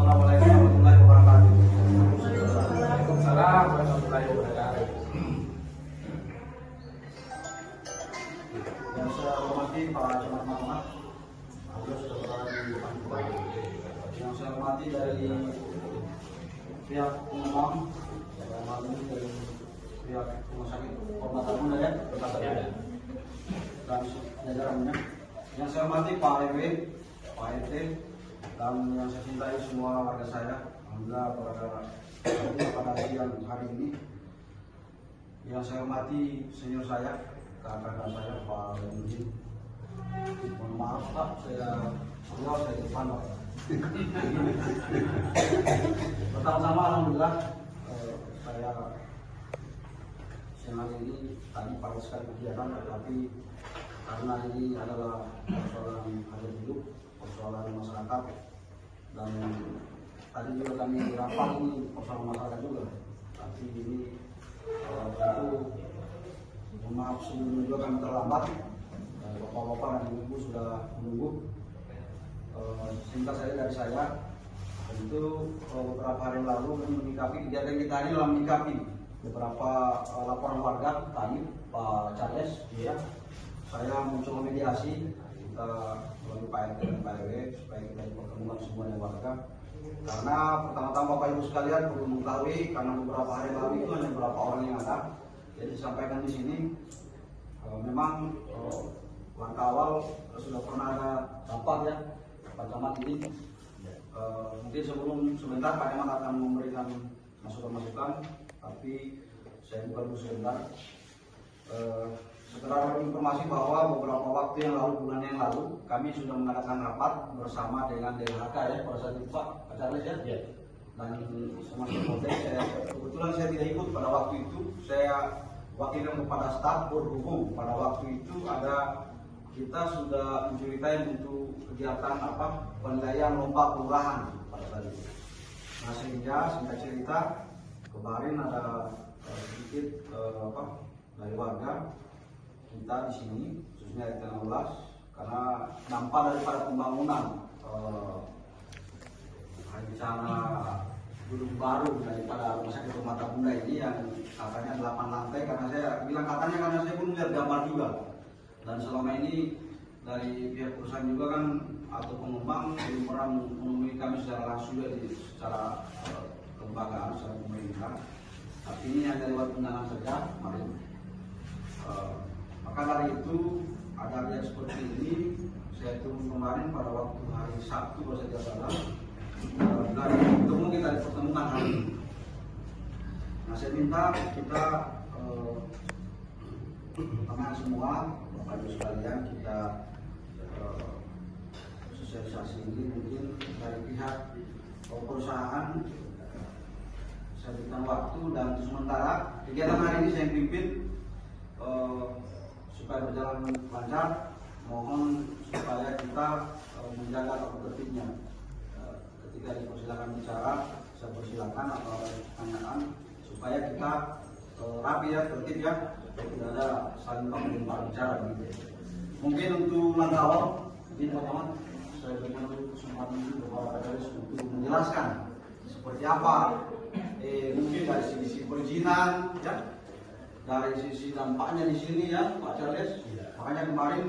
Assalamualaikum warahmatullahi wabarakatuh. Waalaikumsalam warahmatullahi wabarakatuh. Yang saya hormati para jemaat Muhammad, Allah sudah berada di depan. Yang saya hormati dari pihak pengembang, dalam hal ini dari pihak rumah sakit Kehormatan Bunda ya, dan jajarannya. Yang saya hormati Pak RW, Pak RT, dan yang saya cintai semua warga saya. Alhamdulillah pada siang hari ini. Yang saya hormati senior saya, kakak saya Pak Benudin. Mohon maaf Pak, saya depan Pak. Pertama-tama alhamdulillah saya siang hari ini tadi pakai sekali kegiatan, tetapi karena ini adalah persoalan hajat hidup, persoalan masyarakat, dan tadi juga kami rapat ini persoalan masyarakat juga. Tapi ini tentu mohon maaf sebelumnya juga kami terlambat. Bapak-bapak dan ibu sudah menunggu. Singkat saja dari saya, tentu beberapa hari lalu menyikapi kegiatan kita ini dalam menyikapi beberapa laporan warga tadi Pak Charles, ya, saya mencoba mediasi kita melalui Pak RT dan Pak RW supaya kita dipertemukan semuanya warga. Karena pertama-tama Bapak Ibu sekalian perlu mengetahui, karena beberapa hari lalu itu hanya beberapa orang yang ada. Jadi disampaikan di sini memang langkah awal sudah pernah ada rapat ya Pak Camat ini. Mungkin sebentar Pak Camat akan memberikan masukan-masukan, tapi saya buka dulu sebentar. Sekedar informasi bahwa beberapa waktu yang lalu, bulan yang lalu, kami sudah mengadakan rapat bersama dengan DLHK ya pada saat itu Pak Charles ya. Dan semasa kebetulan saya tidak ikut pada waktu itu. Saya wakilkan kepada staf berhubung pada waktu itu kita sudah menceritain untuk kegiatan penilaian lomba kelurahan pada saat itu. Nah sehingga singkat cerita kemarin ada sedikit dari warga kita di sini khususnya RT 16 karena dampak daripada pembangunan rencana gedung baru daripada rumah sakit Kehormatan Bunda ini yang katanya 8 lantai, karena saya bilang katanya karena saya pun lihat gambar juga. Dan selama ini dari pihak perusahaan juga kan atau pengembang belum pernah menemui kami secara langsung secara kelembagaan, secara pemerintah. Tapi ini hanya lewat undangan saja kemarin. Maka dari itu ada yang seperti ini saya turun kemarin pada waktu hari Sabtu kalau saya tidak salah. Dan ketemu kita dipertemukan hari ini. Nah saya minta kita teman semua Bapak Ibu sekalian kita sosialisasi ini mungkin dari pihak perusahaan saya berikan waktu, dan sementara kegiatan hari ini saya pimpin supaya berjalan lancar. Mohon supaya kita menjaga tata tertibnya. Ketika dipersilakan bicara, saya persilakan atau pertanyaan supaya kita rapi ya, tertib ya, tidak ada saling melempar bicara begitu. Mungkin untuk langkah awal, mungkin teman-teman saya berikan dulu kesempatan kepada Pak Charles untuk menjelaskan seperti apa mungkin dari sisi perizinan ya, dari sisi dampaknya di sini ya Pak Charles. Makanya kemarin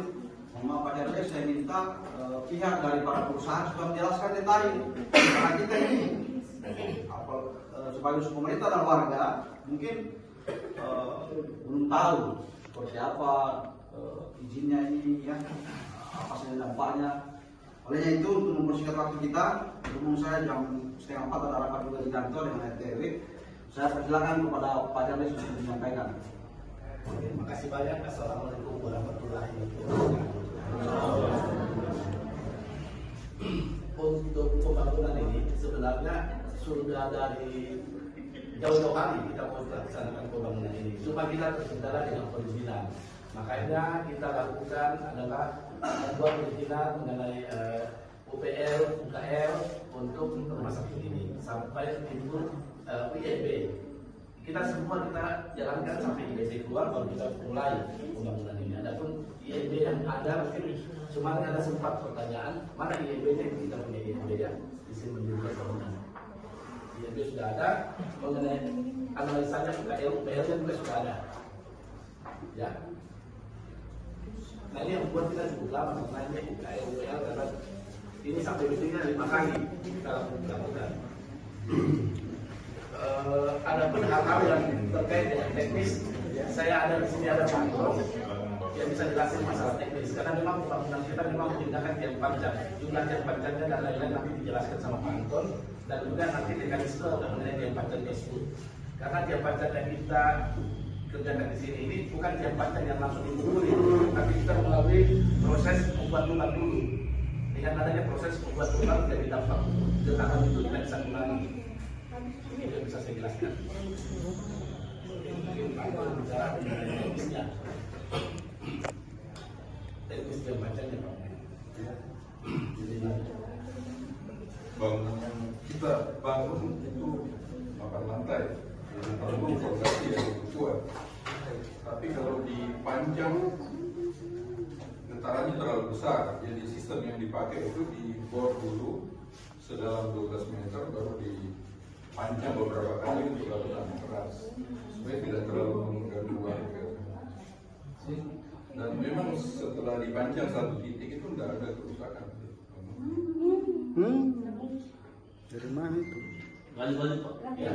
Pak Charles saya minta pihak dari para perusahaan sudah menjelaskan detail karena kita ini sebagai pemerintah dan warga mungkin belum tahu seperti apa izinnya ini ya, apa saja dampaknya. Olehnya itu untuk mempersingkat waktu kita, umum saya jam 3:30 ada rapat juga di kantor dengan RT RW. Saya persilakan kepada Pak Charles untuk menyampaikan. Terima kasih banyak. Assalamualaikum warahmatullahi wabarakatuh. Untuk pembangunan ini sebenarnya sudah dari jauh-jauh hari kita mau laksanakan pembangunan ini. Cuma kita terkendala dengan perizinan. Makanya kita lakukan adalah membuat perizinan mengenai UPL, UKL untuk rumah sakit ini sampai timbul IEB. Kita semua jalankan sampai IEB keluar baru kita mulai pembangunan ini. Adapun IEB yang ada mungkin cuma ada sempat pertanyaan mana IEB-nya, kita punya IEB ya, di sini menunjukkan pembangunan. SPP sudah ada, mengenai analisanya UKL, UPL juga sudah ada. Ya. Nah ini yang membuat kita cukup lama mengenai UKL, UPL karena ini sampai detiknya 5 kali kita lakukan. Ada pun hal-hal yang terkait dengan teknis, saya ada di sini ada Pak Bro yang bisa jelasin masalah teknis karena memang pembangunan kita memang menggunakan tiang panjang, jumlah tiang panjangnya dan lain-lain nanti dijelaskan sama Pak Anton dan juga nanti mekanisme mengenai tiang panjang tersebut. Karena tiang panjang yang kita kerjakan di sini ini bukan tiang panjang yang langsung diburi, tapi kita melalui proses membuat lubang dulu. Dengan adanya proses membuat lubang jadi dampak getaran itu kita bisa kurangi. Ini yang bisa saya jelaskan. Bicara mengenai teknisnya, teknis tiang panjangnya Pak. Jadi bangunan yang kita bangun itu 8 lantai, perlu fondasi yang kuat. Tapi kalau dipanjang getarannya terlalu besar, jadi sistem yang dipakai itu dibor dulu sedalam 12 meter, baru dipanjang beberapa kali untuk lakukan keras supaya tidak terlalu mengganggu warga. Dan memang setelah dipanjang satu titik itu tidak ada kerusakan. Dari mana itu? balik Pak. Ya.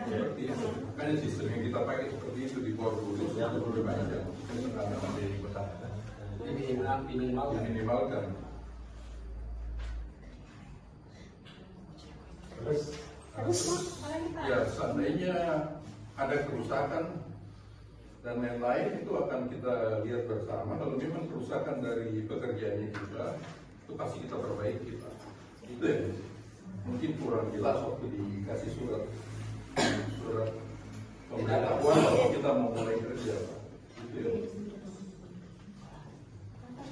Seperti itu. Makanya sistem yang kita pakai seperti itu dibor dulu, baru dipanjang. Karena menjadi besar. Ini Minimalkan. Terus Ya, seandainya ada kerusakan dan lain-lain itu akan kita lihat bersama. Kalau memang kerusakan dari pekerjaannya kita, itu pasti kita perbaiki Pak. Itu ya. Mungkin kurang jelas waktu dikasih surat pemberitahuan bahwa kita mau mulai kerja Pak. Itu ya.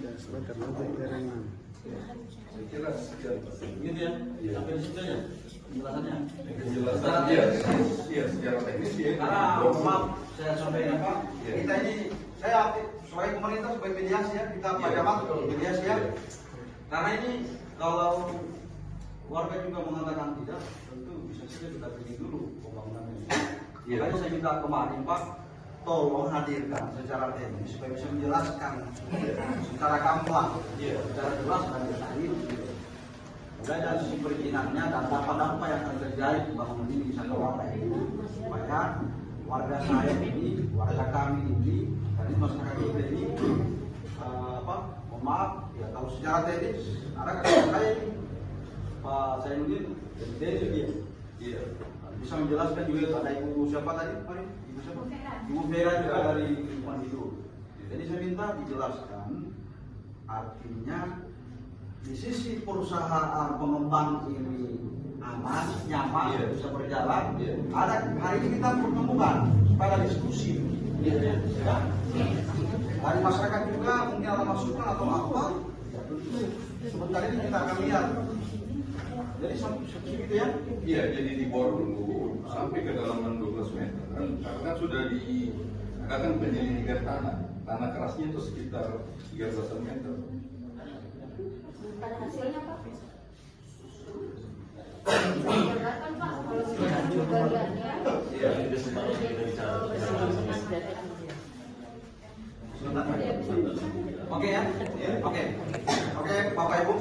Ya, surat terlalu keterangan. Saya kira sekian Pak. ini dia, sampai di situ ya penjelasannya. Penjelasan ya, secara teknis ya. Karena maaf, saya sampaikan Pak, Ya. kita ini saya sebagai pemerintah sebagai mediasi ya, kita Pak Jamat mediasi ya. Karena ini kalau warga juga mengatakan tidak, tentu bisa saja kita pergi dulu pembangunan ini. Ya. Makanya saya minta kemarin Pak, tolong hadirkan secara teknis supaya bisa menjelaskan secara gamblang, secara jelas dan detail. Mulai dari sisi perizinannya dan dampak-dampak yang akan terjadi di bangunan ini bisa keluar ini, supaya warga saya ini, warga kami ini, dan masyarakat kita ini, mohon maaf, ya kalau secara teknis ada kata saya ini, Pak Zainuddin, jadi dia, Iya. bisa menjelaskan juga ada ibu siapa tadi, ibu siapa? Ibu Vera juga dari lingkungan hidup. Jadi saya minta dijelaskan, artinya di sisi perusahaan pengembang ini aman, nyaman, bisa berjalan. Ada hari ini kita pertemukan pada diskusi. Ya. Dari masyarakat juga mungkin ada masukan atau apa. Sebentar ini kita akan lihat. Jadi seperti itu ya. Iya, jadi dibor dulu sampai ke dalaman 12 meter. Karena sudah diadakan penyelidikan tanah kerasnya itu sekitar 13 meter. Pada hasilnya Pak? Keberatan Pak kalau misalnya bagiannya. Iya, itu sebenarnya kita bicara. Oke ya, oke Bapak Ibu,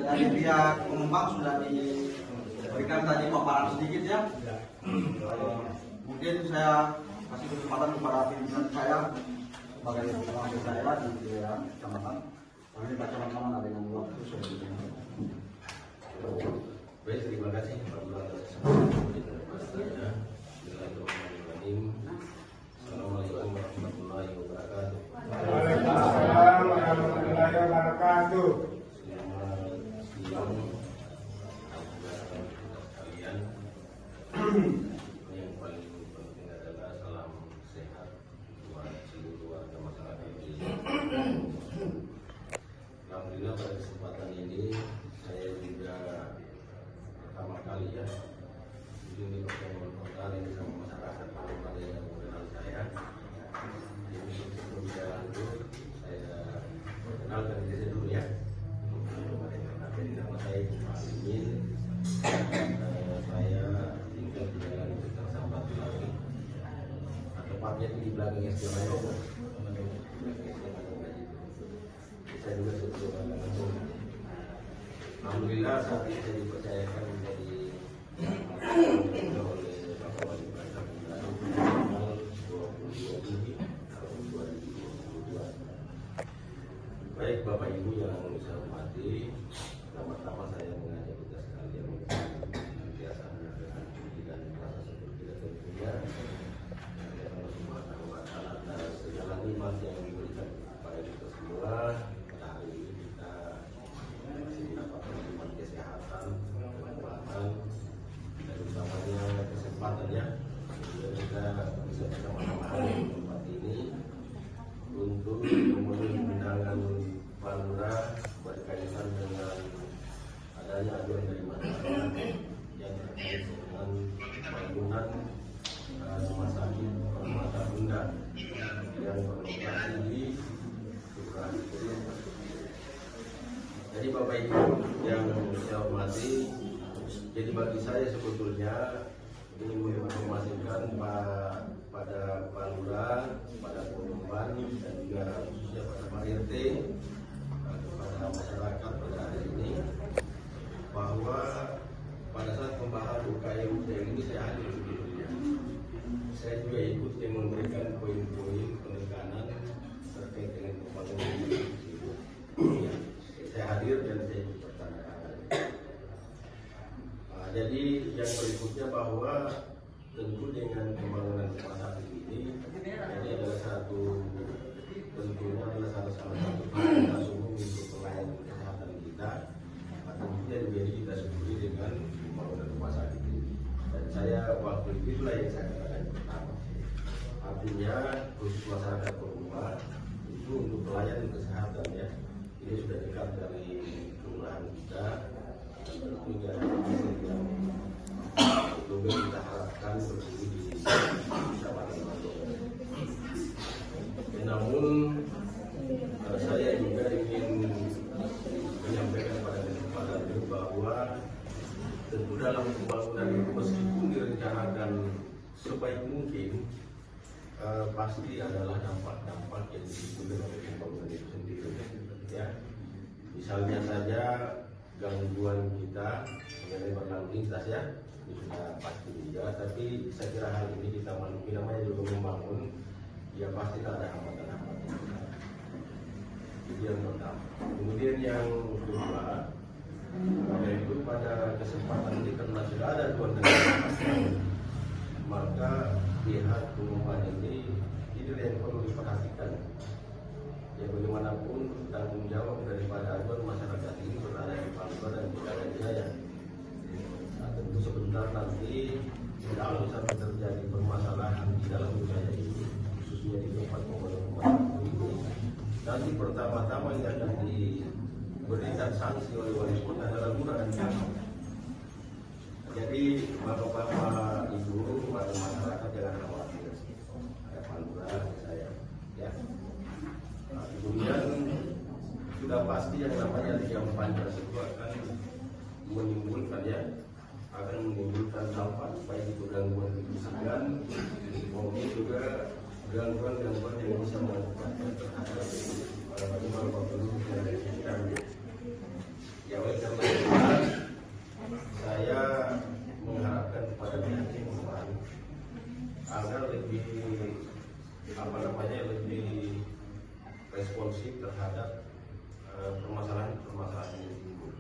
dari pihak pengembang sudah diberikan tadi paparan sedikit ya. Mungkin saya kasih kesempatan kepada pimpinan saya sebagai pengawal daerah di daerah kecamatan. Kami baca teman-teman ada yang waktu sebelumnya. Baik, terima kasih Pak Lurah atas kesempatan. Bismillahirrahmanirrahim. Assalamualaikum warahmatullahi wabarakatuh. Waalaikumsalam warahmatullahi wabarakatuh. Selamat siang kalian. Yang paling penting adalah salam sehat buat seluruh warga masyarakat Indonesia. Alhamdulillah pada kesempatan ini saya juga pertama kali ya ini pertemuan pertama ini sama masyarakat pada yang mengenal saya. Jadi sebelum saya lanjut saya perkenalkan diri saya dulu ya. Jadi nama saya Pak Imin. Saya daging istimewa. Saya juga setuju. Alhamdulillah saat ini saya dipercayakan menjadi oleh Bapak Wali Kota tanggal 22 Juni tahun 2022. Baik Bapak Ibu yang saya hormati, pertama-tama saya mengajak kita sekalian senantiasa menjaga diri dan rasa syukur kita tentunya Allah Subhanahu wa Ta'ala atas segala nikmat yang diberikan kepada kita semua. Pada hari ini kita masih mendapatkan nikmat kesehatan, kekuatan, dan utamanya kesempatan ya, sehingga kita bisa bersama-sama hadir di tempat ini untuk memenuhi undangan Pak Lurah berkaitan dengan adanya aduan dari masyarakat yang terkait dengan bangunan rumah sakit Permata Bunda yang berlokasi di Sukarjo. Jadi Bapak Ibu yang saya hormati, jadi bagi saya sebetulnya ini menginformasikan pada Pak Lurah, pada korban dan juga khususnya pada Pak RT, kepada masyarakat pada hari ini, bahwa pada saat pembahasan UKM ini saya hadir sebetulnya. Saya juga ikut yang memberikan poin-poin penekanan terkait dengan pembangunan ini. Saya hadir dan saya ikut bertanya. Jadi yang berikutnya bahwa tentu dengan pembangunan rumah sakit ini adalah tentunya adalah salah satu prioritas umum untuk pelayanan kesehatan kita. Tentunya juga kita syukuri dengan pembangunan rumah sakit ini. Dan saya waktu itulah yang saya katakan pertama. Artinya khusus masyarakat Perumah itu untuk pelayanan kesehatan ya. Ini sudah dekat dari kelurahan kita. Tentunya yang juga kita harapkan berdiri di Kecamatan Mandor. Namun saya juga ingin menyampaikan pada kesempatan ini bahwa tentu dalam pembangunan itu meskipun direncanakan sebaik mungkin, pasti adalah dampak-dampak yang ditimbulkan oleh pembangunan itu sendiri. Ya, misalnya saja gangguan kita mengenai berlalu lintas ya, itu sudah pasti juga. Tapi saya kira hal ini kita maklumi, namanya juga membangun, ya pasti tak ada hambatan-hambatan. Itu yang pertama. Kemudian yang kedua, yaitu pada kesempatan ini karena sudah ada tuan dan maka pihak pengumuman ini yang perlu diperhatikan. Ya bagaimanapun tanggung jawab daripada aduan masyarakat ini berada di Papua dan Polda Jaya. Nah, tentu sebentar nanti kalau sampai terjadi permasalahan di dalam wilayah ini, khususnya di tempat pembangunan ini, nanti pertama-tama yang akan diberikan sanksi oleh wali kota adalah lurah dan camat. Jadi bapak-bapak, ibu, pada masyarakat jangan khawatir. Ada Pak Lurah, saya, ya. Nah, kemudian sudah pasti yang namanya liam panjang itu akan menimbulkan dampak baik itu gangguan kejiwaan maupun juga gangguan yang bisa mengakibatkan terhadap beberapa penduduk yang ada di sekitarnya. Ya oleh karena itu saya mengharapkan kepada pihak pengumuman agar lebih lebih responsif terhadap permasalahan yang timbul.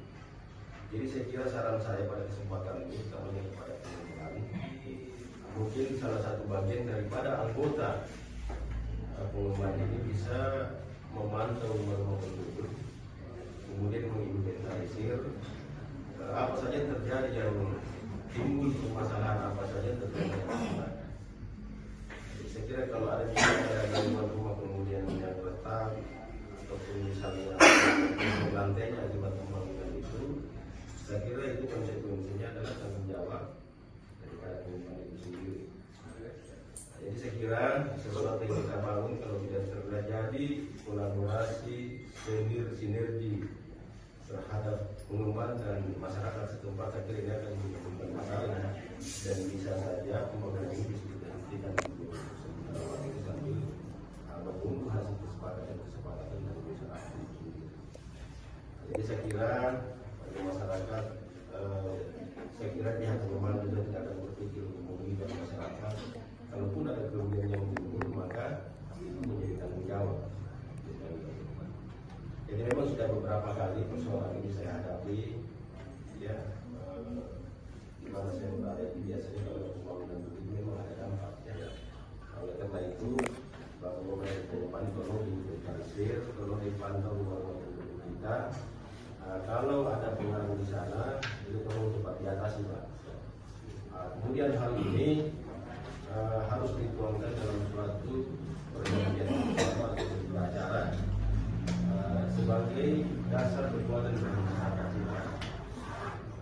Jadi saya kira saran saya pada kesempatan ini, utamanya kepada pengumuman, mungkin salah satu bagian daripada anggota pengumuman ini bisa memantau rumah penduduk, kemudian menginventarisir apa saja terjadi yang timbul permasalahan apa saja terjadi. Saya kira kalau ada gangguan rumah kemudian yang retak ataupun misalnya lantainya akibat pembangunan itu, saya kira itu konsekuensinya adalah tanggung jawab daripada pengumuman itu sendiri. Jadi saya kira sesuatu yang kita bangun kalau tidak terjadi kolaborasi, sinergi terhadap pengembang dan masyarakat setempat, saya kira ini akan menimbulkan masalah dan bisa saja pembangunan ini bisa dihentikan dulu sambil kesepakatan dari masyarakat itu sendiri. Jadi saya kira bagi masyarakat, saya kira pihak pengembang juga tidak akan berpikir untuk merugikan masyarakat. Kalaupun ada kerugian yang timbul, maka itu menjadi tanggung jawab. Jadi memang sudah beberapa kali persoalan ini saya hadapi, ya, di mana saya berada di biasanya kalau pembangunan begini memang ada dampak, ya. Oleh karena itu, bahwa pemerintah ke depan tolong diinventarisir, tolong dipantau ruang-ruang penduduk kita. Kalau ada pengaruh di sana, itu tolong cepat diatasi, Pak. Kemudian hal ini harus dituangkan dalam suatu perjanjian atau sebuah acara sebagai dasar perbuatan dari masyarakat kita,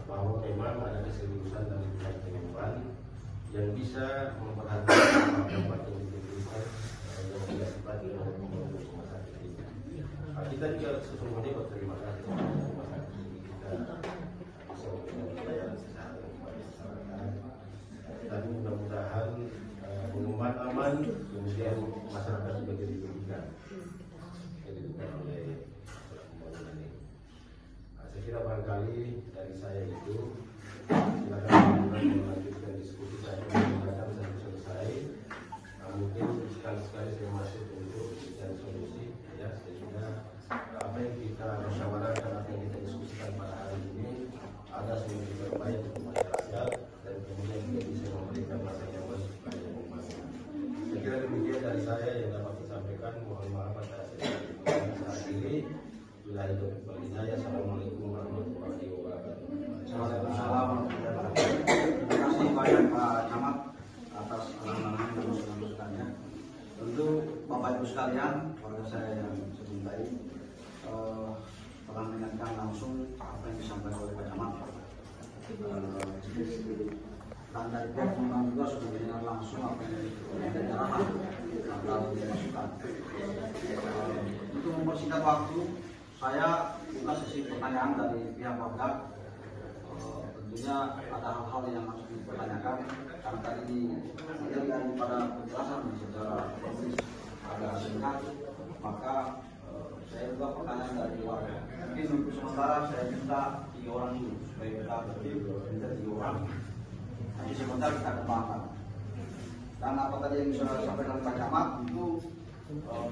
bahwa memang ada keseriusan dari pihak pengembang yang bisa memperhatikan tempat yang diberikan yang tidak sifatnya oleh pembangunan rumah sakit ini. Kita juga sesungguhnya berterima kasih kepada rumah sakit ini, kita bisa memberikan pelayanan kesehatan kepada masyarakat, dan mudah-mudahan pengembang aman, kemudian masyarakat juga dirugikan oleh pembangunan ini. Saya kira barangkali dari saya itu, silakan melanjutkan diskusi saya menggunakan sampai selesai. Mungkin sekali-sekali saya masuk untuk mencari solusi, ya, sehingga apa yang kita musyawarahkan, apa yang kita diskusikan pada hari ini ada solusi terbaik untuk masyarakat, dan kemudian kita bisa memberikan masa yang baik kepada pembangunan. Saya kira demikian dari saya yang dapat disampaikan. Mohon maaf atas saat ini. Bila itu bagi saya, assalamualaikum warahmatullahi wabarakatuh. Waalaikumsalam warahmatullahi wabarakatuh. Terima kasih banyak Pak Camat atas alang-alang dan masukan-masukannya. Tentu Bapak Ibu sekalian, warga saya yang saya cintai, telah mendengarkan langsung apa yang disampaikan oleh Pak Camat. Dan dari pihak pengembang juga sudah mendengar langsung apa yang menjadi arahan atau masukan. Untuk mempersingkat waktu, saya buka sesi pertanyaan dari pihak warga. Tentunya ada hal-hal yang harus dipertanyakan karena tadi daripada penjelasan secara teknis agak singkat, maka saya juga pertanyaan dari warga. Mungkin untuk sementara saya minta 3 orang dulu supaya kita tertib, minta 3 orang. Nanti sebentar kita kembangkan. Dan apa tadi yang sudah disampaikan Pak Camat itu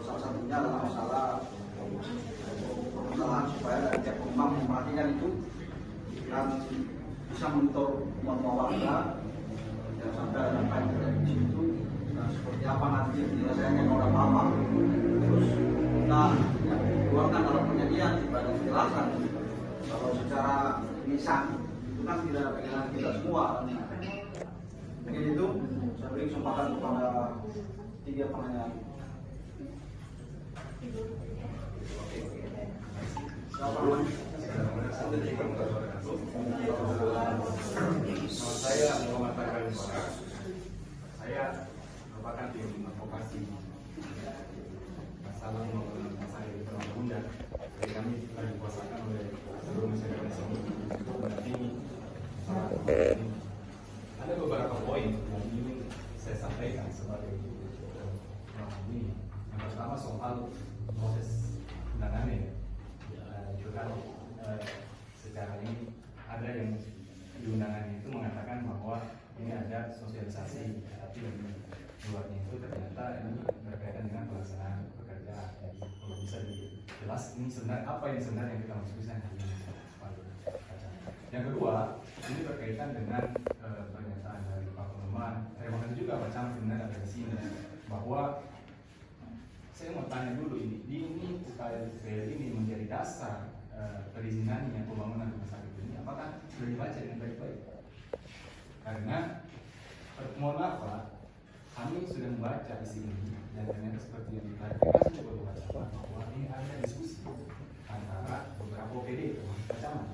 salah satunya adalah masalah permasalahan supaya dari pihak pengembang memperhatikan itu dan bisa monitor semua warga, jangan sampai ada apa yang terjadi di situ. Nah, seperti apa nanti penyelesaiannya kalau ada apa-apa, terus kita yang dikeluarkan dalam penyajian tidak ada penjelasan. Kalau secara lisan itu kan tidak dengan kita semua. Mungkin itu saya beri kesempatan kepada 3 penanya. Saya Muhammad Farhan. Saya merupakan tim advokasi masalah pembangunan masalah di Bunda. Jadi kami telah dikuasakan oleh seluruh masyarakat sini untuk mendampingi ada beberapa poin yang ingin saya sampaikan sebagai ini. Yang pertama soal proses undangannya. Itu kan secara ini ada yang di undangannya itu mengatakan bahwa ini ada sosialisasi, tapi yang luarnya itu ternyata ini berkaitan dengan pelaksanaan pekerjaan. Jadi kalau bisa jelas ini sebenarnya apa yang sebenarnya kita maksudkan ini. Yang kedua, ini berkaitan dengan pernyataan dari Pak Pengembang. Terima kasih juga Pak Camat sebenarnya ada di sini bahwa saya mau tanya dulu ini UKLPL ini menjadi dasar perizinannya pembangunan rumah sakit ini, apakah sudah dibaca dengan baik-baik? Karena mohon maaf Pak, kami sudah membaca isi ini dan ternyata seperti yang diklarifikasi juga bahwa ini ada diskusi antara beberapa OPD termasuk Camat.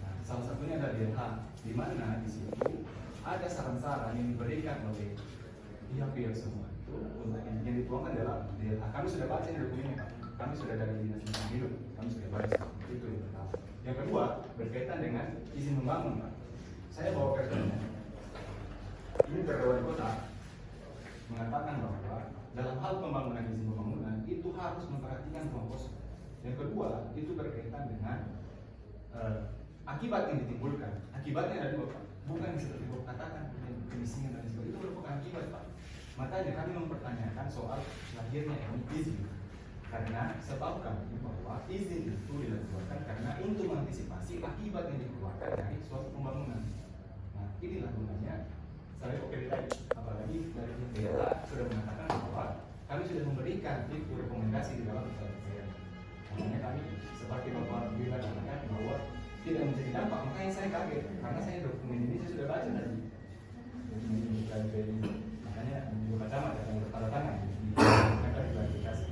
Nah, salah satunya ada DLH, di mana di situ ada saran-saran yang diberikan oleh pihak-pihak semua untuk yang dituangkan dalam DLH. Kami sudah baca di dokumennya Pak. Kami sudah dari Dinas Lingkungan Hidup, kami sudah baca. Itu yang pertama. Yang kedua berkaitan dengan izin membangun Pak. Saya bawa pertanyaan. Ini Perdewan Kota mengatakan bahwa dalam hal pembangunan izin pembangunan itu harus memperhatikan ruang kosong. Yang kedua, itu berkaitan dengan akibat yang ditimbulkan. Akibatnya ada dua, Pak. Bukan seperti Bapak katakan kemiskinan dan sebagainya, itu merupakan akibat, Pak. Makanya kami mempertanyakan soal lahirnya izin. Karena setahu kami bahwa izin itu dilakukan karena untuk mengantisipasi akibat yang dikeluarkan dari suatu pembangunan. Nah, inilah gunanya saya OPD tadi. Apalagi dari DLA sudah mengatakan bahwa kami sudah memberikan itu rekomendasi di dalam saya. Makanya kami seperti Bapak bilang bahwa tidak menjadi dampak. Makanya saya kaget karena saya dokumen ini saya sudah baca tadi. Makanya juga kacamata yang bertanda tangan mereka diklarifikasi.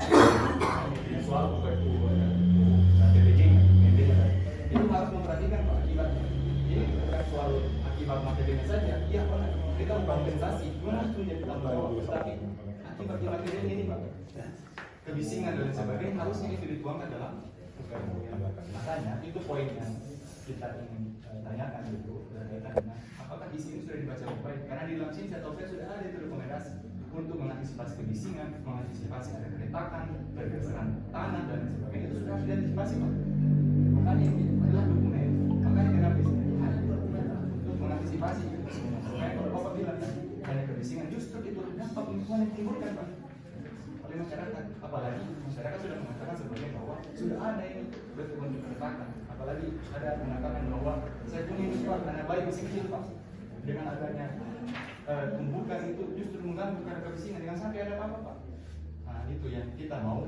Soal buku itu KTBJ itu harus memperhatikan Pak akibatnya. Ini bukan soal akibat materinya saja. Iya Pak, kita berkompensasi, memang harus menjadi tanggung jawab. Tapi akibat materinya ini Pak, kebisingan dan sebagainya harusnya itu dituangkan dalam makanya itu poin yang kita ingin tanyakan dulu berkaitan dengan apakah isi ini sudah dibaca baik, karena di dalam sini saya tahu saya sudah ada itu rekomendasi untuk mengantisipasi kebisingan, mengantisipasi ada keretakan, pergeseran tanah dan sebagainya itu sudah harus diantisipasi Pak. Makanya ini adalah dokumen, makanya kenapa ada dokumen untuk mengantisipasi itu semua. Makanya kalau Bapak bilang ada kebisingan justru itu dampak lingkungan yang ditimbulkan Pak oleh masyarakat, apalagi masyarakat sudah mengatakan sebelumnya bahwa sudah ada ini bentuk keretakan, apalagi ada mengatakan bahwa saya punya ini Pak, karena bayi masih kecil Pak, dengan adanya tumbukan itu justru mengganggu karena kebisingan dengan sampai ada apa-apa Pak. Nah itu yang kita mau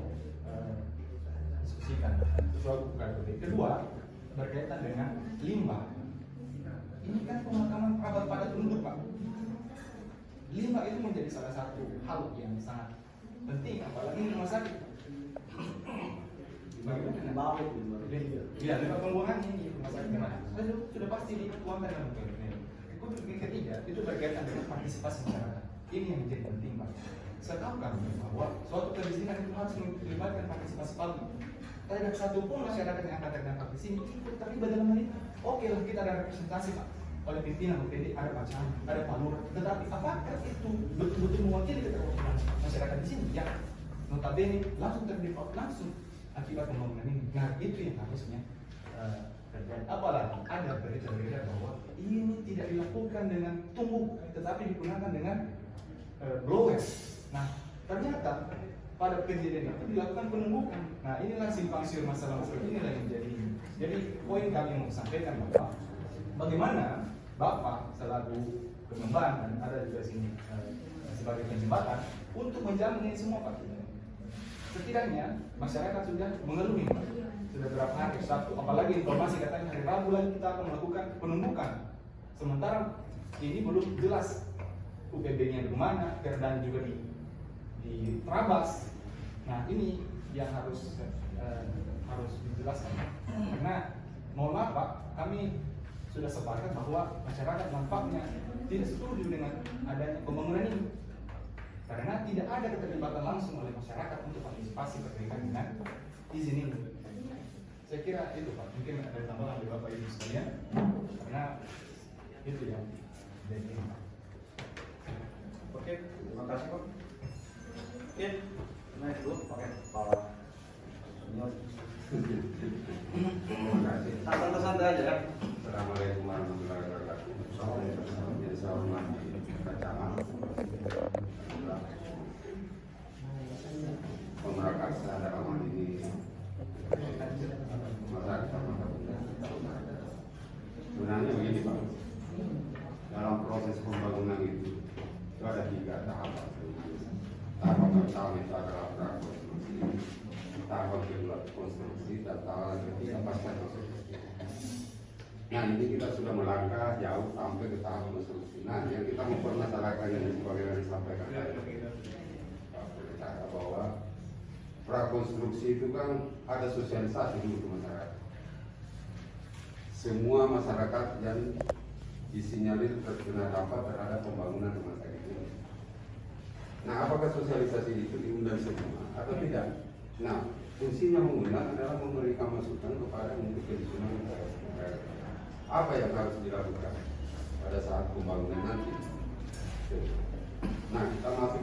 diskusikan. Soal kedua berkaitan dengan limbah. Ini kan pemakaman kerabat padat penduduk Pak. Limbah itu menjadi salah satu hal yang sangat penting, apalagi di rumah sakit. Bagaimana? Ya, limbah pembuangan ini rumah sakit gimana? Sudah pasti dituangkan dalam dokumen. Yang ketiga itu berkaitan dengan partisipasi masyarakat. Ini yang menjadi penting Pak. Setahu kami bahwa suatu perizinan itu harus melibatkan partisipasi publik. Tidak satu pun masyarakat yang akan terdampak di sini ikut terlibat dalam hal ini. Oke lah kita ada representasi Pak. Oleh pimpinan OPD ada Pak Camat, ada Pak Lurah. Tetapi apakah itu betul-betul mewakili keterwakilan masyarakat di sini? Ya, notabene langsung terlibat langsung akibat pembangunan ini. Nah itu yang harusnya terjadi. Apalagi ada berita-berita bahwa ini tidak dilakukan dengan tumbuk, tetapi digunakan dengan blowers. Nah ternyata pada kejadian itu dilakukan penumbukan. Nah inilah simpang siur masalah seperti inilah yang menjadi. Jadi poin kami yang mau sampaikan Bapak, bagaimana Bapak selaku pengembang dan ada juga sini sebagai penjembatan untuk menjamin ini semua Pak. Setidaknya masyarakat sudah mengeluh Pak. Sudah berapa hari Sabtu, apalagi informasi katanya hari Rabu lagi kita akan melakukan penumbukan. Sementara ini belum jelas UPB-nya di mana, dan juga di Trabas. Nah ini yang harus dijelaskan. Karena mohon maaf Pak, kami sudah sepakat bahwa masyarakat nampaknya tidak setuju dengan adanya pembangunan ini. Karena tidak ada keterlibatan langsung oleh masyarakat untuk partisipasi berkaitan dengan izin ini. Saya kira itu Pak, mungkin ada tambahan dari Bapak Ibu sekalian, karena itu yang jadi. Oke, terima kasih Pak. Oke, naik dulu pakai kepala senior. Terima kasih. Santai-santai aja kan. Assalamualaikum warahmatullahi wabarakatuh. Jadi saya hormati Pak Camat, Pemrakarsa dalam hal ini masyarakat sebenarnya begini Pak, dalam proses pembangunan itu ada 3 tahapan. Tahapan pertama itu adalah prakonstruksi, tahapan kedua konstruksi, dan tahapan ketiga pasca konstruksi. Nah ini kita sudah melangkah jauh sampai ke tahap konstruksi. Nah yang kita mempermasalahkan yang sebagaimana disampaikan Pak bahwa prakonstruksi itu kan ada sosialisasi dulu ke masyarakat. Semua masyarakat yang disinyalir terkena dampak terhadap pembangunan rumah sakit ini. Nah, apakah sosialisasi itu diundang semua atau tidak? Nah, fungsinya mengundang adalah memberikan masukan kepada untuk penyusunan masyarakat. Apa yang harus dilakukan pada saat pembangunan nanti? Nah, kita masih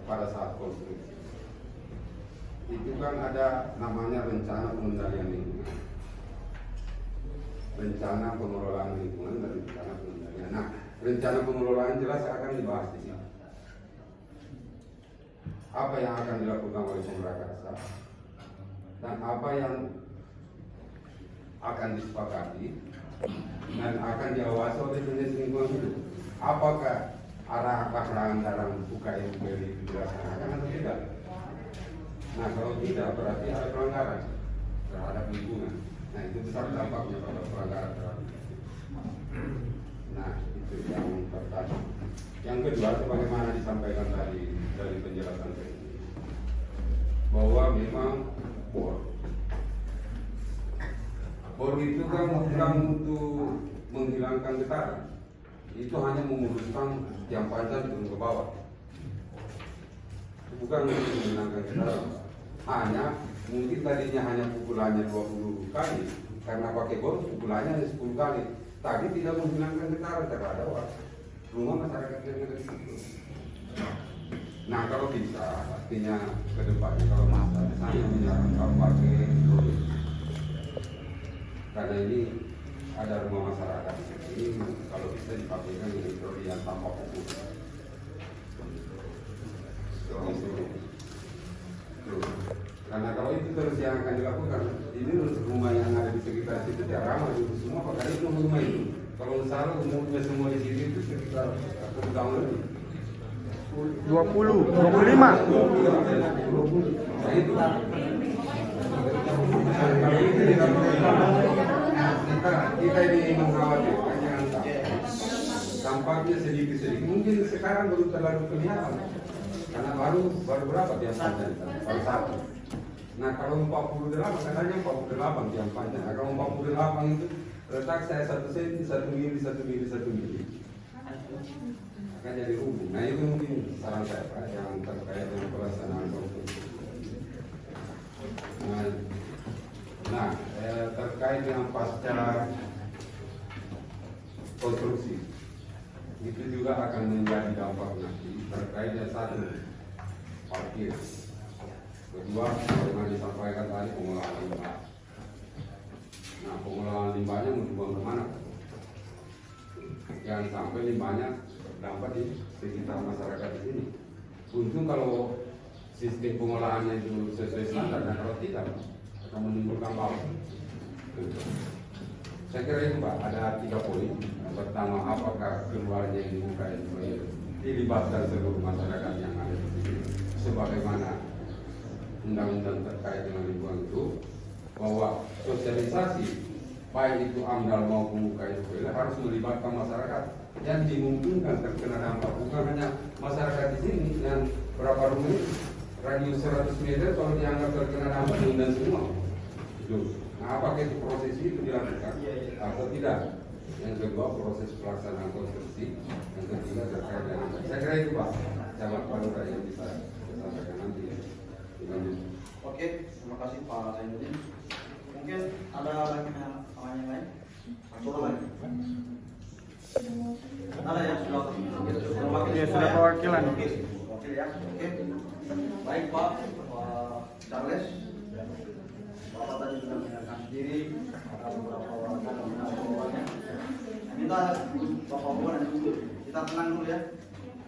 pada saat konstruksi. itu kan ada namanya rencana pengendalian lingkungan, rencana pengelolaan lingkungan dan rencana pengendalian. Nah, rencana pengelolaan jelas akan dibahas di sini. Apa yang akan dilakukan oleh Pemrakarsa dan apa yang akan disepakati dan akan diawasi oleh Dinas Lingkungan Hidup. Apakah arahan dalam UKM itu dilaksanakan atau tidak? Nah, kalau tidak berarti ada pelanggaran terhadap lingkungan. Nah, itu besar dampaknya pada pelanggaran terhadap lingkungan. Nah, itu yang pertama. Yang kedua, sebagaimana disampaikan tadi dari penjelasan teknis, bahwa memang bor itu kan bukan untuk menghilangkan getaran, itu hanya menguruskan tiang panjang turun ke bawah, bukan untuk menghilangkan getaran. Hanya mungkin tadinya hanya pukulannya 20 kali, karena pakai bor pukulannya hanya 10 kali, tapi tidak menghilangkan getaran terhadap rumah masyarakat yang ada di situ. Nah, kalau bisa, artinya ke depannya kalau masa saya menyarankan pakai bor, karena ini ada rumah masyarakat ini kalau bisa dipakaikan dengan bor yang tanpa pupuk. Karena kalau itu terus yang akan dilakukan, ini rumah yang ada di sekitar situ tidak ramah itu semua, makanya itu rumah itu. Kalau misalnya umumnya semua di sini itu sekitar 1 tahun lebih. 20, 25. Nah, itu. Kita ini mengkhawatirkan jangan sampai dampaknya sedikit-sedikit. Mungkin sekarang belum terlalu kelihatan. Karena baru berapa tiang panjang? Baru 1. Nah, kalau 48 katanya 48 tiang panjang. Nah, kalau 48 itu letak saya 1 cm, 1 mili, 1 mili, 1 mili. Akan jadi rubuh. Nah, itu mungkin saran saya Pak yang terkait dengan pelaksanaan konstruksi. Nah, terkait dengan pasca konstruksi itu juga akan menjadi dampak nanti terkait dengan 1 parkir, kedua yang disampaikan tadi pengolahan limbah. Nah, pengolahan limbahnya mau dibuang kemana? Jangan sampai limbahnya dampak di sekitar masyarakat di sini. Untung kalau sistem pengolahannya itu sesuai standar, dan kalau tidak akan menimbulkan bau. Saya kira itu Pak, ada 3 poin. Yang pertama, apakah keluarnya yang dibuka itu dilibatkan seluruh masyarakat yang ada di sini, sebagaimana undang-undang terkait dengan lingkungan itu, bahwa sosialisasi baik itu AMDAL maupun UKSP harus melibatkan masyarakat yang dimungkinkan terkena dampak, bukan hanya masyarakat di sini yang berapa rumah ini, radius 100 meter kalau dianggap terkena dampak diundang semua. Nah, apakah itu proses itu dilakukan atau tidak? Yang kedua, proses pelaksanaan konstruksi. Yang ketiga, terkait dengan saya kira itu Pak, jawab pada yang bisa disampaikan nanti ya. Oke, terima kasih Pak Zainuddin. Mungkin ada lagi yang lain? Satu lagi. Ada ya, Sudah perwakilan. Wakil ya, oke. Baik Pak Charles, Bapak tadi sudah menyatakan sendiri ada beberapa warga yang menanggapinya. Minta Bapak Buan dan Ibu kita tenang dulu ya.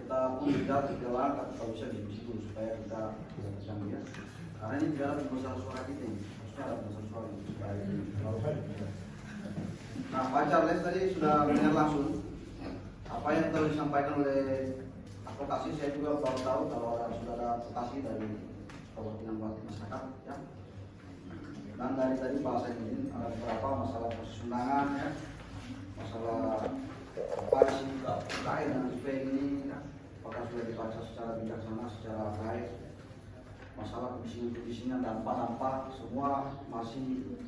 Kita pun tidak berjalan, tapi kalau bisa diskusi dulu supaya kita bisa terganggu ya. Karena ini tidak ada masalah suara kita ini, harusnya ada masalah suara supaya ini. Nah, Pak Charles tadi sudah mendengar langsung apa yang telah disampaikan oleh advokasi. Saya juga baru tahu kalau sudah ada advokasi dari perwakilan masyarakat ya. Dan dari tadi Pak Zainuddin ada beberapa masalah proses undangan ya, masalah apa sih terkait dengan survei ini ya, apakah sudah dibaca secara bijaksana, secara baik, masalah kondisinya, dampak-dampak semua masih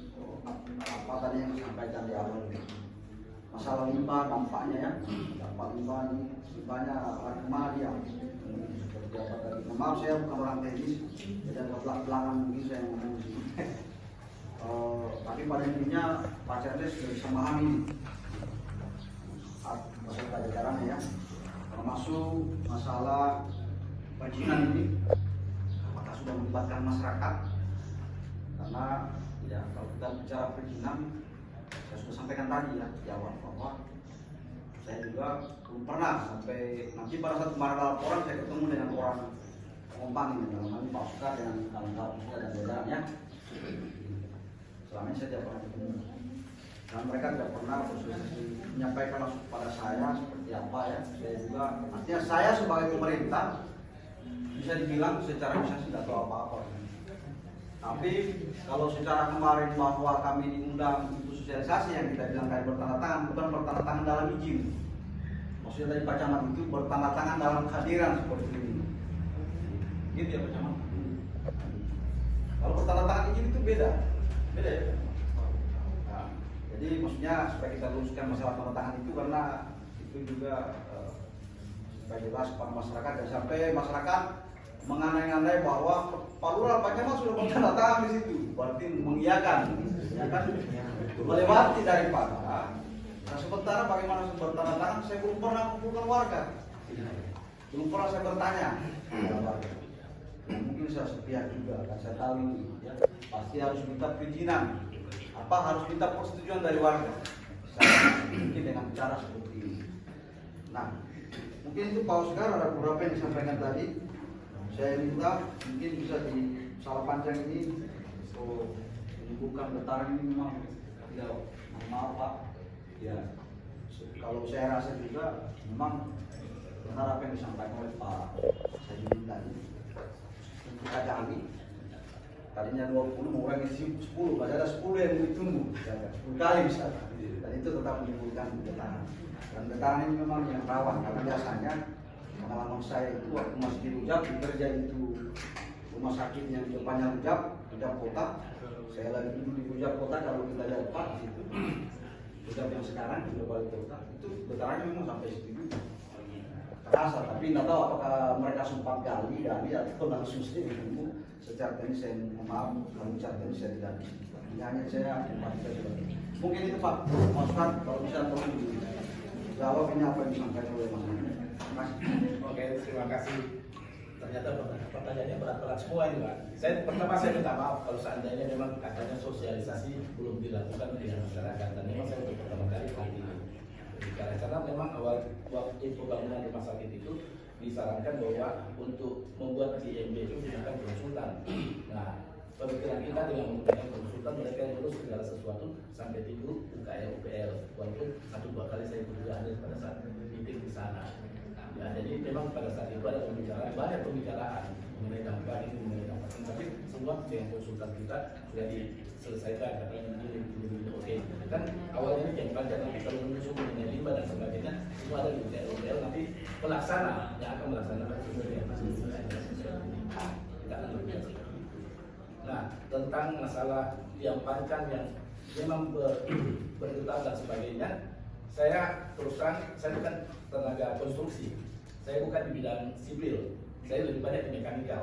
apa tadi yang disampaikan di awal ini. Masalah limbah dampaknya ya, dampak limbah ini limbahnya kemana dia seperti apa tadi. Maaf saya bukan orang teknis, jadi ada belakang mungkin saya ngomong di sini. Tapi pada intinya Pak Charles sudah bisa memahami ini masalah jajarannya ya, termasuk masalah perizinan ini, apakah sudah melibatkan masyarakat, karena ya kalau kita bicara perizinan, saya sudah sampaikan tadi ya di awal bahwa saya juga belum pernah sampai nanti pada saat kemarin laporan saya ketemu dengan orang pengembang ini, dalam hal ini Pak Oscar dengan kawan-kawan dan jajarannya. Selama ini saya tidak pernah ketemu, dan mereka tidak pernah bersosialisasi menyampaikan langsung kepada saya seperti apa ya. Saya juga, artinya saya sebagai pemerintah bisa dibilang secara bisa tidak tahu apa-apa. Tapi kalau secara kemarin bahwa kami diundang untuk sosialisasi yang kita bilang kayak bertanda tangan, bukan bertanda tangan dalam izin. Maksudnya tadi Pak Camat itu bertanda tangan dalam kehadiran seperti ini. Gitu ya Pak Camat. Kalau bertanda tangan izin itu beda ya. Nah, jadi maksudnya supaya kita luruskan masalah tanda tangan itu, karena itu juga supaya jelas kepada masyarakat, dan sampai masyarakat mengandai-andai bahwa Pak Lurah, Pak Camat sudah bertanda tangan di situ, berarti mengiyakan, ya kan? Melewati daripada. Nah sementara bagaimana bertanda tangan, saya belum pernah kumpulkan warga, belum pernah saya bertanya kepada warga. Nah, mungkin saya sepihak juga, kan saya tahu ini, ya, pasti harus minta perizinan, apa harus minta persetujuan dari warga. Mungkin dengan cara seperti ini. Nah, mungkin itu Pak Oscar ada beberapa yang disampaikan tadi. Saya minta mungkin bisa di salah panjang ini menimbulkan getaran ini memang tidak, maaf Pak. Ya, kalau saya rasa juga memang benar apa yang disampaikan oleh Pak Sayyidin tadi. Kita gali, tadinya 20 mengurangi 10, masih ada 10 yang ditunggu, 10 kali misalnya. Dan itu tetap menimbulkan getaran. Dan getaran ini memang yang rawan, karena biasanya pengalaman saya itu waktu masih di Rujak, bekerja itu rumah sakit yang di depannya Rujak Kota. Saya lagi duduk di Rujak Kota, kalau kita lihat Pak di situ, Rujak yang sekarang di Wali Kota, itu getarannya memang sampai situ. Terasa, tapi tidak tahu apakah mereka sempat gali atau langsung saja ditunggu. Secara teknis saya maaf, kalau secara teknis saya tidak bisa. Hanya saya mungkin itu Pak Oscar, kalau bisa tolong dijawab ini apa yang disampaikan oleh Mas. Terima kasih. Oke, terima kasih. Ternyata pertanyaannya berat-berat semua ini Pak. Pertama saya minta maaf kalau seandainya memang katanya sosialisasi belum dilakukan dengan masyarakat, dan memang saya pertama kali ini. Karena memang awal waktu pembangunan rumah sakit itu disarankan bahwa untuk membuat IMB itu gunakan konsultan. Nah, pemikiran kita dengan menggunakan konsultan, mereka yang terus segala sesuatu sampai timbul UKL. Walaupun 1-2 kali saya juga hadir pada saat meeting di sana. Ya, jadi memang pada saat itu ada pembicaraan, banyak pembicaraan mengenai dampak ini, mengenai dampak ini. Tapi semua dengan konsultan kita sudah diselesaikan, katanya ini oke. Kan awalnya yang panjang, tapi kalau menyusun mengenai limbah dan sebagainya semua ada di UKL, tapi pelaksana yang akan melaksanakan sesuai yang masih kita akan berbicara seperti itu. Nah, tentang masalah yang panjang yang memang bergetar dan sebagainya, saya terus terang, saya bukan tenaga konstruksi, saya bukan di bidang sipil, saya lebih banyak di mekanikal.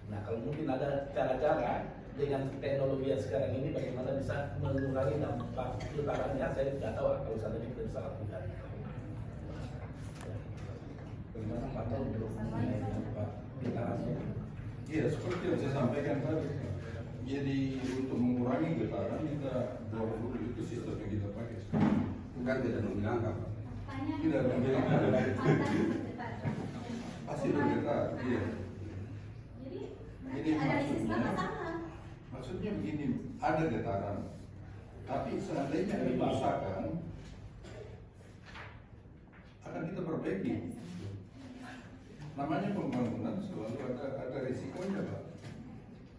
Nah, kalau mungkin ada cara-cara dengan teknologi yang sekarang ini bagaimana bisa mengurangi dampak getarannya, saya tidak tahu kalau saat ini kita bisa lakukan. Bagaimana Pak Tom untuk mengenai dampak getarannya? Iya, seperti yang saya sampaikan tadi. Jadi untuk mengurangi getaran kita 20 itu sistem yang kita pakai. Bukan tidak menghilangkan. Tidak menghilangkan. Pasti bergetar. Iya. Jadi maksudnya begini, ada getaran, tapi seandainya ada kerusakan akan kita perbaiki. Namanya pembangunan selalu ada risikonya Pak.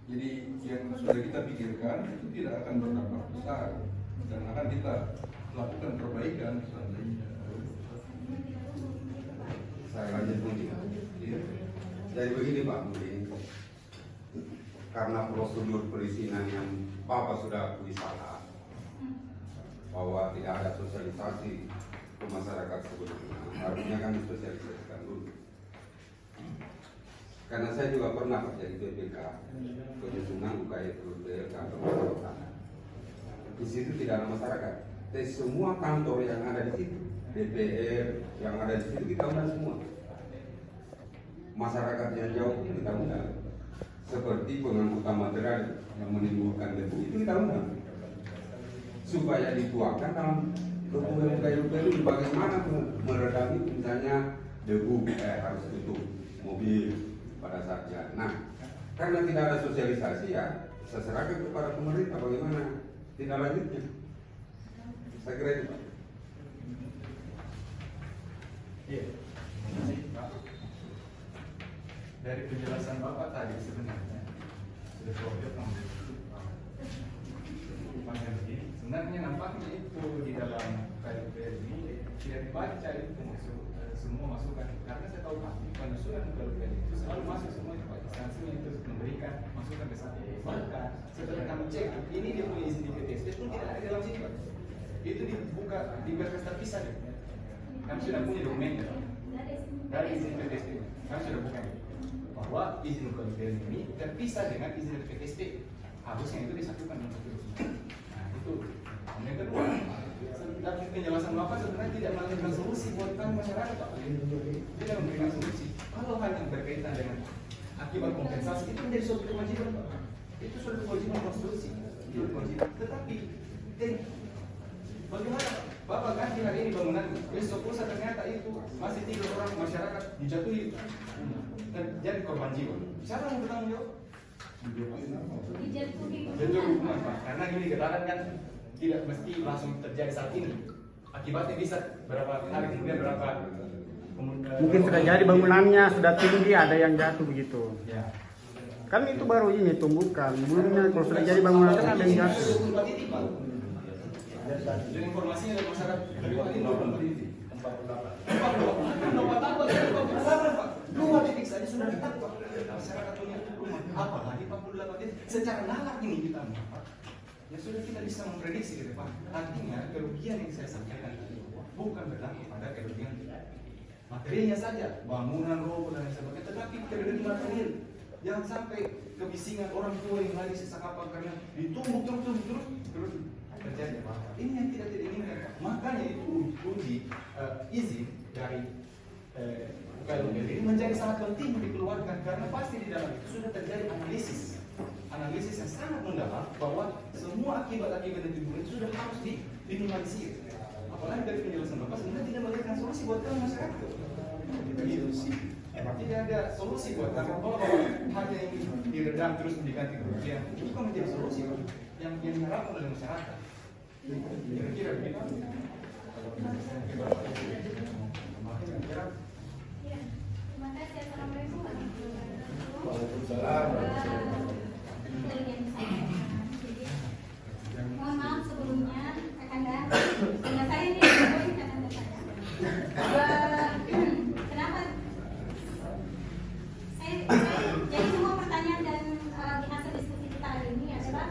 Jadi yang sudah kita pikirkan itu tidak akan berdampak besar dan akan kita lakukan perbaikan seandainya. Saya lanjut Budi. Iya. Jadi begini Pak Budi, karena prosedur perizinan yang Bapak sudah akui salah, bahwa tidak ada sosialisasi ke masyarakat sebelumnya, harusnya kan disosialisasikan dulu. Karena saya juga pernah kerja di BPK, penyusunan UKL kantor sana. Di situ tidak ada masyarakat. Tapi semua kantor yang ada di situ, DPR yang ada di situ kita undang semua. Masyarakat yang jauh pun kita undang. seperti pengangkutan material yang menimbulkan debu itu kita undang supaya dituangkan dalam dokumen PLU bagaimana meredami misalnya debu harus tutup mobil pada saat jalan. Nah, karena tidak ada sosialisasi ya saya serahkan kepada pemerintah bagaimana tindak lanjutnya. Saya kira itu. Iya, terima kasih Pak. Dari penjelasan Bapak tadi sebenarnya sudah terwujud panjang begini. Sebenarnya nampaknya itu di dalam KLPL ini tidak dibaca itu semua masukan, karena saya tahu pasti penyusunan KLPL itu selalu masuk semua itu Pak. Sanksinya itu memberikan masukan ke sana. Maka setelah kami cek ini dia punya izin di PTSD pun tidak ada di dalam situ Pak. Itu dibuka di berkas terpisah deh. Kami sudah punya dokumennya dari izin PTSD. Kami sudah buka bahwa izin KLPL ini terpisah dengan izin PTSD. Harusnya itu disatukan dengan satu dokumen. Nah itu. Yang kedua, dari penjelasan Bapak sebenarnya tidak memberikan solusi buat kami masyarakat Pak. Tidak memberikan solusi. Kalau hal yang berkaitan dengan akibat kompensasi itu menjadi suatu kewajiban Pak. Itu suatu kewajiban konstitusi. Tetapi bagaimana Bapak ganti hari ini bangunan, besok lusa ternyata itu masih 3 orang masyarakat dijatuhi dan jadi korban jiwa. Siapa yang bertanggung jawab? Dijatuhi hukuman Pak. Karena gini getaran kan tidak mesti langsung terjadi saat ini. Akibatnya bisa berapa hari kemudian berapa Mungkin sudah jadi bangunannya sudah tinggi, ada yang jatuh begitu. ya. Kan itu baru ini tumbukan. Belumnya kalau sudah jadi bangunan kan ada yang jatuh. Dan informasinya dari masyarakat dari Pak Indo 2 titik saja sudah ditangkap. Masyarakat punya rumah apalagi 48 titik secara nalar ini kita Pak. Ya sudah kita bisa memprediksi ke depan. Artinya kerugian yang saya sampaikan tadi bukan berlaku pada kerugian materialnya saja, bangunan roboh dan sebagainya, tetapi kerugian material. Jangan sampai kebisingan orang tua yang lagi sesak apa karena ditumbuk terus terjadi apa? Ini yang tidak diinginkan. Makanya itu izin dari KLPL ini menjadi sangat penting dikeluarkan karena pasti di dalam itu sudah terjadi analisis yang sangat mendalam bahwa semua akibat-akibat yang timbul itu sudah harus diminimalisir. Apalagi dari penjelasan Bapak sebenarnya tidak memberikan solusi buat kami masyarakat. Begitu sih. Tidak ada solusi buat kami. Kalau hanya yang diredam terus diganti kerugian itu kan menjadi solusi yang diharapkan oleh masyarakat. Kira-kira begitu. Terima kasih. Assalamualaikum warahmatullahi wabarakatuh. Waalaikumsalam. Mohon maaf sebelumnya, Kakanda. Karena saya ini poin Kakanda saya. Kenapa? Jadi semua pertanyaan dan di hasil diskusi kita hari ini adalah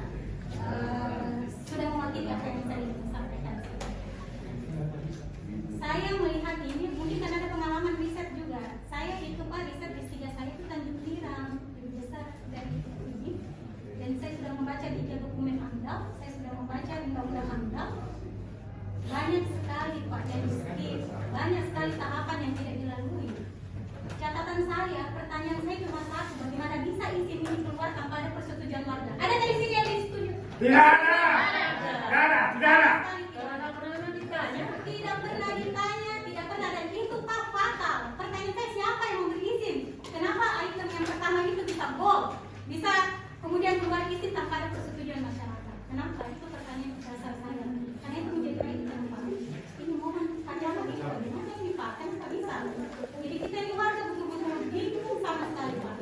sudah mewakili apa yang saya sampaikan. Saya melihat ini mungkin karena ada pengalaman riset juga. Saya itu Pak riset S3 saya itu Tanjung Tirang, lebih besar dari ini. Dan saya sudah membaca di dokumen AMDAL, saya sudah membaca undang-undang AMDAL. Banyak sekali Pak yang skip, banyak sekali tahapan yang tidak dilalui. Catatan saya, pertanyaan saya cuma satu, bagaimana bisa izin ini keluar tanpa ada persetujuan warga? Ada dari sini yang disetujui? Tidak ada. Tidak pernah ditanya, tidak pernah, dan itu Pak fatal. Pertanyaan saya, siapa yang memberi izin? Kenapa item yang pertama itu bisa gold, bisa kemudian keluar izin tanpa ada persetujuan masyarakat? Kenapa? Itu pertanyaan dasar saya. Karena itu menjadi item Pak. Ini mohon panjang lagi, bagaimana ini Pak? Kan nggak bisa. Jadi kita ini warga betul-betul bingung sama sekali Pak.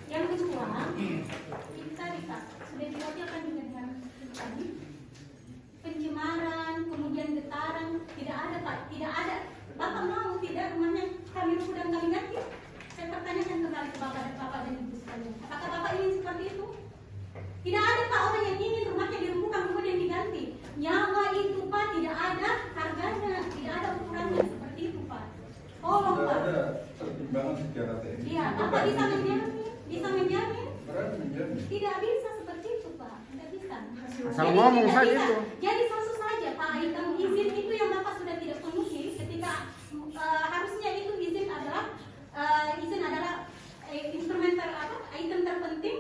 Yang kedua, kita sudah diwakilkan juga dengan tadi. Pencemaran, kemudian getaran, tidak ada Pak, tidak ada. Bapak mau tidak rumahnya kami rubuh dan kami ganti? Saya pertanyakan kembali ke Bapak dan Ibu sekalian. Apakah Bapak ingin seperti itu? Tidak ada Pak orang yang ingin rumahnya dirumbuhkan kemudian diganti. Nyawa itu Pak tidak ada harganya, tidak ada ukurannya seperti itu Pak. Tolong Pak. Ada pertimbangan secara teknis. Iya, Bapak bisa menjamin? Bisa menjamin? Berarti menjamin. Tidak bisa seperti itu Pak, tidak bisa. Asal ngomong tidak saja bisa. itu. Jadi langsung saja Pak, item izin itu yang Bapak sudah tidak penuhi ketika harusnya itu izin adalah instrumen item terpenting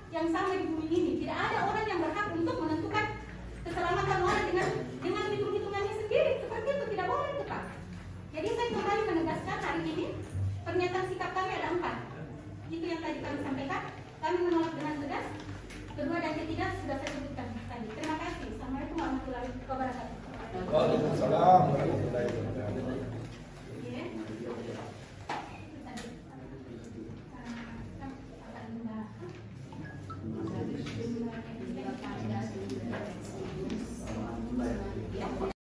yang sama di bumi ini. Tidak ada orang yang berhak untuk menentukan keselamatan orang dengan hitung-hitungannya sendiri. Seperti itu tidak boleh itu Pak. Jadi saya kembali menegaskan hari ini pernyataan sikap kami ada 4. Itu yang tadi kami sampaikan. Kami menolak dengan tegas. Kedua dan ketiga sudah saya sebutkan tadi. Terima kasih. Assalamualaikum warahmatullahi wabarakatuh. Waalaikumsalam warahmatullahi wabarakatuh.